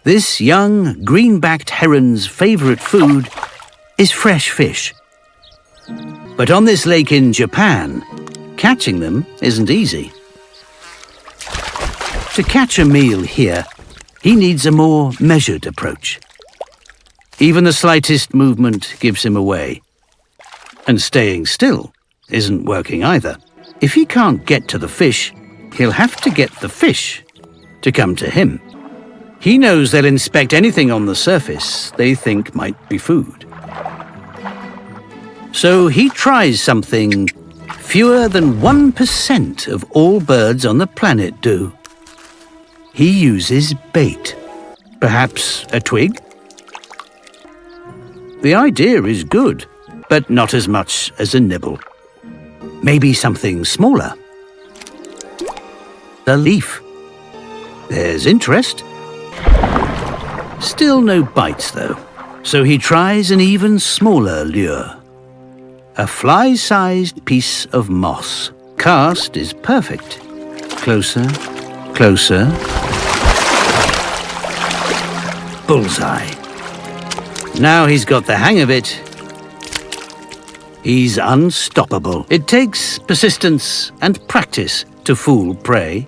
This young, green-backed heron's favorite food is fresh fish. But on this lake in Japan, catching them isn't easy. To catch a meal here, he needs a more measured approach. Even the slightest movement gives him away. And staying still isn't working either. If he can't get to the fish, he'll have to get the fish to come to him. He knows they'll inspect anything on the surface they think might be food. So he tries something fewer than 1% of all birds on the planet do. He uses bait. Perhaps a twig? The idea is good, but not as much as a nibble. Maybe something smaller. A leaf. There's interest. Still no bites, though. So he tries an even smaller lure. A fly-sized piece of moss. Cast is perfect. Closer, closer. Bullseye. Now he's got the hang of it. He's unstoppable. It takes persistence and practice to fool prey.